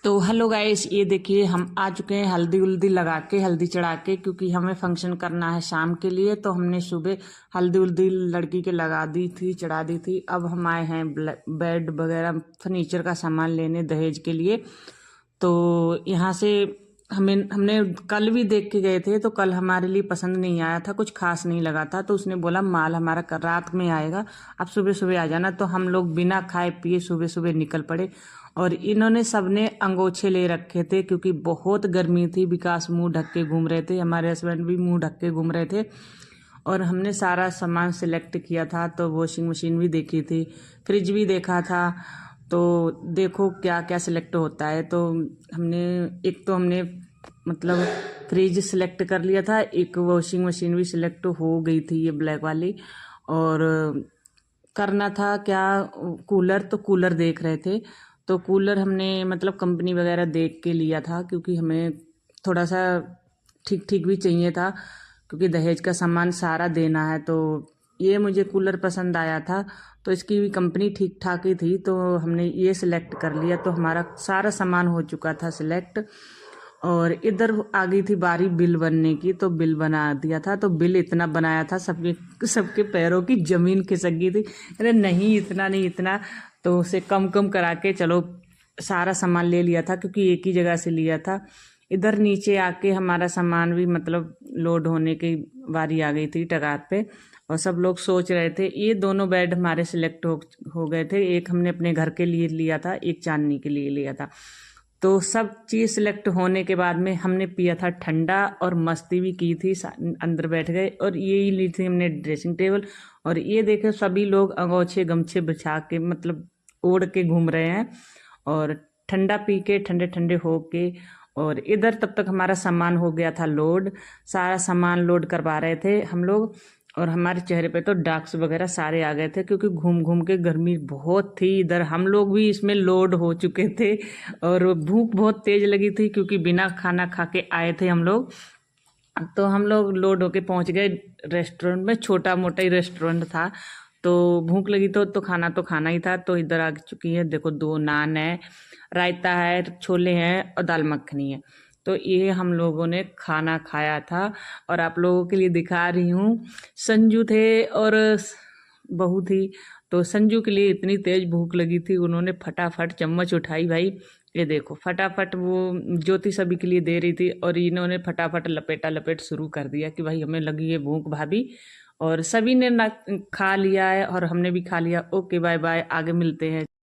तो hello guys, ये देखिए हम आ चुके हैं हल्दी उल्दी लगा के, हल्दी चढ़ा के, क्योंकि हमें फंक्शन करना है शाम के लिए। तो हमने सुबह हल्दी उल्दी लड़की के लगा दी थी, चढ़ा दी थी। अब हम आए हैं बेड वगैरह फर्नीचर का सामान लेने दहेज के लिए। तो यहाँ से हमने कल भी देख के गए थे, तो कल हमारे लिए पसंद नहीं आया था, कुछ खास नहीं लगा था। तो उसने बोला माल हमारा रात में आएगा, आप सुबह सुबह आ जाना। तो हम लोग बिना खाए पिए सुबह सुबह निकल पड़े। और इन्होंने सबने अंगोछे ले रखे थे, क्योंकि बहुत गर्मी थी। विकास मुंह ढक के घूम रहे थे, हमारे हस्बैंड भी मुंह ढक के घूम रहे थे। और हमने सारा सामान सिलेक्ट किया था। तो वॉशिंग मशीन भी देखी थी, फ्रिज भी देखा था। तो देखो क्या क्या सिलेक्ट होता है। तो हमने मतलब फ्रिज सिलेक्ट कर लिया था, एक वॉशिंग मशीन भी सिलेक्ट हो गई थी, ये ब्लैक वाली। और करना था क्या, कूलर, तो कूलर देख रहे थे। तो कूलर हमने मतलब कंपनी वगैरह देख के लिया था, क्योंकि हमें थोड़ा सा ठीक ठीक भी चाहिए था, क्योंकि दहेज का सामान सारा देना है। तो ये मुझे कूलर पसंद आया था, तो इसकी भी कंपनी ठीक ठाक ही थी। तो हमने ये सिलेक्ट कर लिया। तो हमारा सारा सामान हो चुका था सिलेक्ट। और इधर आ गई थी बारी बिल बनने की, तो बिल बना दिया था। तो बिल इतना बनाया था, सबके सबके पैरों की जमीन खिसक गई थी। अरे नहीं, इतना नहीं, इतना। तो उसे कम कम करा के चलो सारा सामान ले लिया था, क्योंकि एक ही जगह से लिया था। इधर नीचे आके हमारा सामान भी मतलब लोड होने की बारी आ गई थी टगार पे। और सब लोग सोच रहे थे, ये दोनों बेड हमारे सिलेक्ट हो गए थे। एक हमने अपने घर के लिए लिया था, एक चांदनी के लिए लिया था। तो सब चीज़ सिलेक्ट होने के बाद में हमने पिया था ठंडा, और मस्ती भी की थी, अंदर बैठ गए। और ये ली थी हमने ड्रेसिंग टेबल। और ये देखे सभी लोग अंगोछे गमछे बिछा के मतलब ओढ़ के घूम रहे हैं, और ठंडा पी के ठंडे ठंडे हो के। और इधर तब तक हमारा सामान हो गया था लोड, सारा सामान लोड करवा रहे थे हम लोग। और हमारे चेहरे पे तो डार्क्स वगैरह सारे आ गए थे, क्योंकि घूम घूम के गर्मी बहुत थी। इधर हम लोग भी इसमें लोड हो चुके थे, और भूख बहुत तेज लगी थी, क्योंकि बिना खाना खा के आए थे हम लोग। तो हम लोग लोड होके पहुंच गए रेस्टोरेंट में, छोटा मोटा ही रेस्टोरेंट था। तो भूख लगी तो खाना ही था। तो इधर आ चुकी है, देखो 2 नान है, रायता है, छोले हैं, और दाल मखनी है। तो ये हम लोगों ने खाना खाया था। और आप लोगों के लिए दिखा रही हूँ, संजू थे और बहू थी। तो संजू के लिए इतनी तेज भूख लगी थी, उन्होंने फटाफट चम्मच उठाई भाई, ये देखो फटाफट। वो ज्योति सभी के लिए दे रही थी, और इन्होंने फटाफट लपेटा लपेट शुरू कर दिया कि भाई हमें लगी है भूख भाभी। और सभी ने ना खा लिया है, और हमने भी खा लिया। ओके, बाय बाय, आगे मिलते हैं।